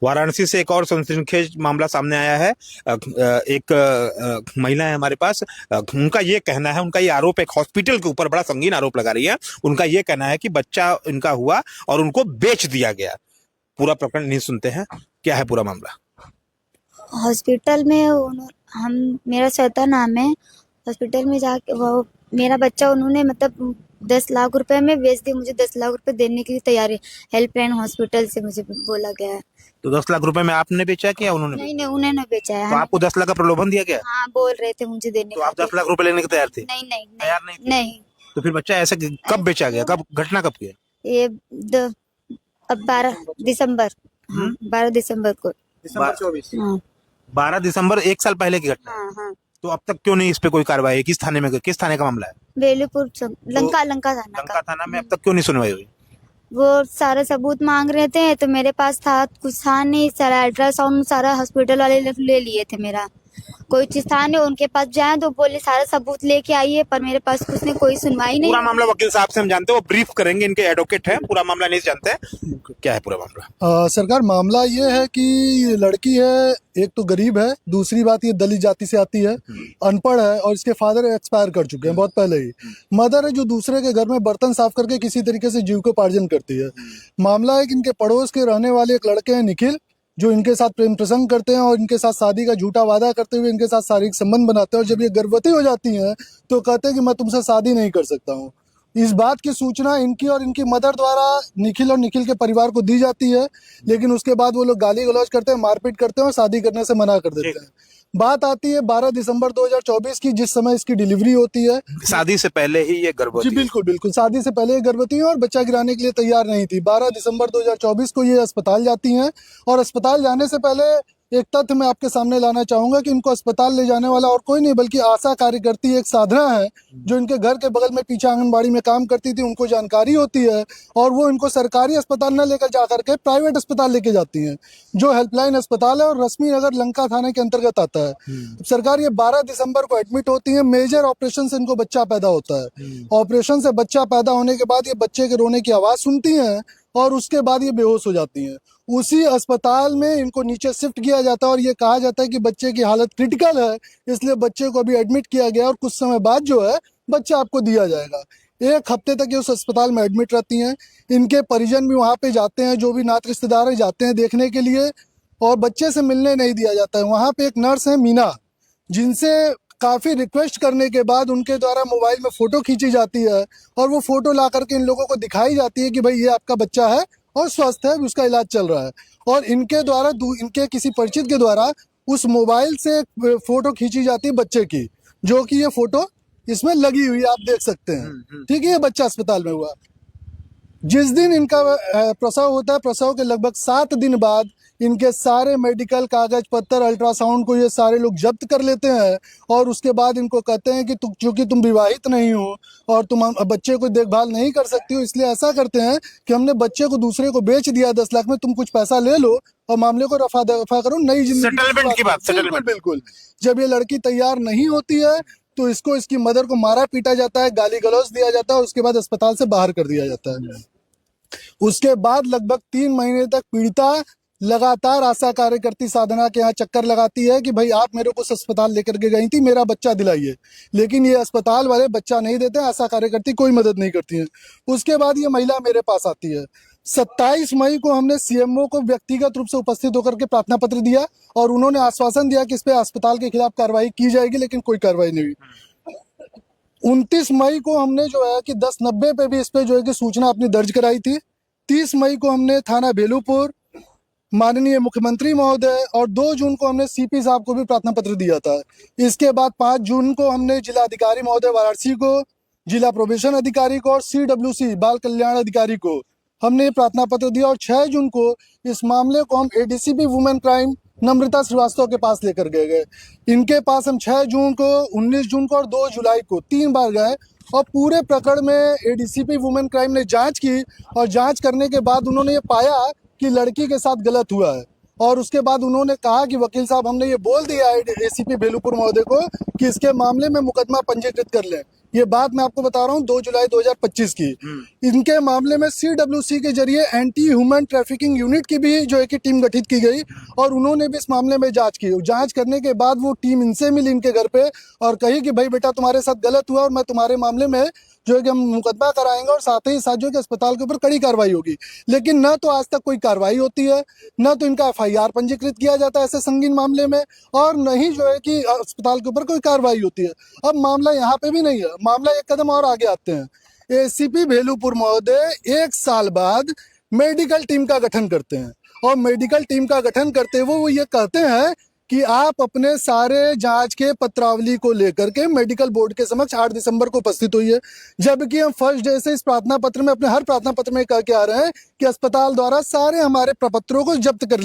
वाराणसी से एक और सनसनीखेज मामला सामने आया है। एक महिला है हमारे पास। उनका ये कहना है, उनका ये आरोप, एक हॉस्पिटल के ऊपर बड़ा संगीन आरोप लगा रही है। उनका ये कहना है कि बच्चा इनका हुआ और उनको बेच दिया गया। पूरा प्रकरण नहीं सुनते हैं, क्या है पूरा मामला। हॉस्पिटल में हम मेरा श्वेता नाम है। हॉस्पिटल में जाके वो मेरा बच्चा उन्होंने मतलब 10 लाख रुपए में बेच दिया। मुझे 10 लाख रुपए देने के लिए तैयार है। हेल्पलाइन हॉस्पिटल से मुझे बोला गया है। तो 10 लाख रुपए में आपने बेचा क्या उन्होंने नहीं बेचा? नहीं, उन्होंने बेचा है। तो आपको 10 लाख का प्रलोभन दिया गया? हाँ, बोल रहे थे मुझे देने तो का। आप 10 लाख रुपए लेने के तैयार थे? नहीं नहीं तैयार नहीं थे? नहीं। तो फिर बच्चा ऐसा कब बेचा गया, कब घटना कब की है? ये अब 12 दिसंबर। हाँ, 12 दिसंबर को। दिसंबर 24। हाँ 12 दिसंबर, 1 साल पहले की घटना है। हाँ हाँ। तो अब तक क्यों नहीं इस पे कोई कार्रवाई? किस थाने का मामला है? बेलूपुर लंका थाना लंका का। थाना में अब तक क्यों नहीं सुनवाई हुई? वो सारे सबूत मांग रहे थे तो मेरे पास था कुछ था नहीं। सारा अल्ट्रासाउंड सारा हॉस्पिटल वाले ले लिए थे। मेरा कोई चीज था नहीं। उनके पास जाए तो बोले सारा सबूत लेके आइए, पर मेरे पास कुछ नहीं, कोई सुनवाई नहीं। पूरा मामला वकील साहब से हम जानते हैं, वो ब्रीफ करेंगे, इनके एडवोकेट हैं, पूरा मामला नहीं जानते हैं। क्या है पूरा मामला? सरकार, मामला ये है कि ये लड़की है, एक तो गरीब है, दूसरी बात ये दलित जाति से आती है, अनपढ़ है और इसके फादर एक्सपायर कर चुके हैं बहुत पहले ही। मदर है जो दूसरे के घर में बर्तन साफ करके किसी तरीके से जीविकोपार्जन करती है। मामला है कि इनके पड़ोस के रहने वाले एक लड़के हैं निखिल, जो इनके साथ प्रेम प्रसंग करते हैं और इनके साथ शादी का झूठा वादा करते हुए इनके साथ शारीरिक संबंध बनाते हैं। और जब ये गर्भवती हो जाती हैं तो कहते हैं कि मैं तुमसे शादी नहीं कर सकता हूँ। इस बात की सूचना इनकी और इनकी मदर द्वारा निखिल और निखिल के परिवार को दी जाती है, लेकिन उसके बाद वो लोग गाली गलौज करते हैं, मारपीट करते हैं और शादी करने से मना कर देते हैं। बात आती है 12 दिसंबर 2024 की, जिस समय इसकी डिलीवरी होती है। शादी से पहले ही ये गर्भवती? जी बिल्कुल बिल्कुल, शादी से पहले ये गर्भवती है और बच्चा गिराने के लिए तैयार नहीं थी। 12 दिसंबर 2024 को ये अस्पताल जाती हैं और अस्पताल जाने से पहले एक तथ्य मैं आपके सामने लाना चाहूंगा कि इनको अस्पताल ले जाने वाला और कोई नहीं बल्कि आशा कार्यकर्ती एक साधना है, जो इनके घर के बगल में पीछे आंगनबाड़ी में काम करती थी। उनको जानकारी होती है और वो इनको सरकारी अस्पताल न लेकर जा करके प्राइवेट अस्पताल लेके जाती हैं, जो हेल्पलाइन अस्पताल है और रश्मि नगर लंका थाने के अंतर्गत आता है। सरकार, ये 12 दिसंबर को एडमिट होती है। मेजर ऑपरेशन से इनको बच्चा पैदा होता है। ऑपरेशन से बच्चा पैदा होने के बाद ये बच्चे के रोने की आवाज सुनती हैं और उसके बाद ये बेहोश हो जाती हैं। उसी अस्पताल में इनको नीचे शिफ्ट किया जाता है और ये कहा जाता है कि बच्चे की हालत क्रिटिकल है, इसलिए बच्चे को अभी एडमिट किया गया और कुछ समय बाद जो है बच्चा आपको दिया जाएगा। 1 हफ्ते तक ये उस अस्पताल में एडमिट रहती हैं। इनके परिजन भी वहाँ पे जाते हैं, जो भी नात रिश्तेदार है जाते हैं देखने के लिए, और बच्चे से मिलने नहीं दिया जाता है। वहाँ पे एक नर्स है मीना, जिनसे काफी रिक्वेस्ट करने के बाद उनके द्वारा मोबाइल में फोटो खींची जाती है और वो फोटो ला करके इन लोगों को दिखाई जाती है कि भाई ये आपका बच्चा है और स्वस्थ है, उसका इलाज चल रहा है। और इनके द्वारा इनके किसी परिचित के द्वारा उस मोबाइल से फोटो खींची जाती है बच्चे की, जो कि ये फोटो इसमें लगी हुई आप देख सकते हैं। ठीक है, ये बच्चा अस्पताल में हुआ। जिस दिन इनका प्रसव होता है, प्रसव के लगभग 7 दिन बाद इनके सारे मेडिकल कागज पत्तर, अल्ट्रासाउंड को ये सारे लोग जब्त कर लेते हैं और उसके बाद इनको कहते हैं कि चूंकि तुम विवाहित नहीं हो और तुम बच्चे को देखभाल नहीं कर सकती हो, इसलिए ऐसा करते हैं कि हमने बच्चे को दूसरे को बेच दिया 10 लाख में, तुम कुछ पैसा ले लो और मामले को रफा दफा करो, नई जिंदगी। सेटलमेंट की बात, बिल्कुल बिल्कुल। जब ये लड़की तैयार नहीं होती है तो इसको इसकी मदर को मारा पीटा जाता है, गाली गलौज दिया जाता है और उसके बाद अस्पताल से बाहर कर दिया जाता है। उसके बाद लगभग 3 महीने तक पीड़िता लगातार आशा कार्यकर्ती साधना के यहाँ चक्कर लगाती है कि भाई आप मेरे को उस अस्पताल लेकर के गई थी, मेरा बच्चा दिलाइए, लेकिन ये अस्पताल वाले बच्चा नहीं देते, आशा कार्यकर्ती कोई मदद नहीं करती है। उसके बाद ये महिला मेरे पास आती है। 27 मई को हमने सीएमओ को व्यक्तिगत रूप से उपस्थित होकर के प्रार्थना पत्र दिया और उन्होंने आश्वासन दिया कि इस पे अस्पताल के खिलाफ कार्रवाई की जाएगी, लेकिन कोई कार्रवाई नहीं हुई। 29 मई को हमने जो है कि 1090 पे भी इस पे जो है कि सूचना अपनी दर्ज कराई थी। 30 मई को हमने थाना बेलूपुर, माननीय मुख्यमंत्री महोदय, और 2 जून को हमने सीपी साहब को भी प्रार्थना पत्र दिया था। इसके बाद 5 जून को हमने जिला अधिकारी महोदय वाराणसी को, जिला प्रोबेशन अधिकारी को और CWC बाल कल्याण अधिकारी को हमने प्रार्थना पत्र दिया और 6 जून को इस मामले को हम ADCP वुमेन क्राइम नम्रता श्रीवास्तव के पास लेकर गए। इनके पास हम 6 जून को, 19 जून को और 2 जुलाई को 3 बार गए और पूरे प्रकरण में ADCP वुमेन क्राइम ने जांच की और जांच करने के बाद उन्होंने ये पाया कि लड़की के साथ गलत हुआ है और उसके बाद उन्होंने कहा कि वकील साहब हमने ये बोल दिया है ACP बेलूपुर महोदय को कि इसके मामले में मुकदमा पंजीकृत कर लें। ये बात मैं आपको बता रहा हूँ 2 जुलाई 2025 की। इनके मामले में CWC के जरिए एंटी ह्यूमन ट्रैफिकिंग यूनिट की भी जो है कि टीम गठित की गई और उन्होंने भी इस मामले में जांच की। जांच करने के बाद वो टीम इनसे मिली इनके घर पे और कही कि भाई बेटा तुम्हारे साथ गलत हुआ और मैं तुम्हारे मामले में जो है कि हम मुकदमा कराएंगे और साथ ही साथ जो है कि अस्पताल के ऊपर कड़ी कार्रवाई होगी। लेकिन न तो आज तक कोई कार्रवाई होती है, न तो इनका FIR पंजीकृत किया जाता है ऐसे संगीन मामले में, और न ही जो है कि अस्पताल के ऊपर कोई कार्रवाई होती है। अब मामला यहाँ पे भी नहीं है, मामला एक कदम और आगे आते हैं। ACP भेलूपुर महोदय 1 साल बाद मेडिकल टीम का गठन करते हैं और मेडिकल टीम का गठन करते हुए वो ये कहते हैं कि आप अपने सारे जांच के पत्रावली को लेकर के मेडिकल बोर्ड के समक्ष 8 दिसंबर को उपस्थित हुई है। जबकि हम फर्स्ट डे से इस प्रार्थना पत्र में, अपने हर प्रार्थना पत्र में कह के आ रहे हैं कि अस्पताल द्वारा सारे हमारे प्रपत्रों को जब्त कर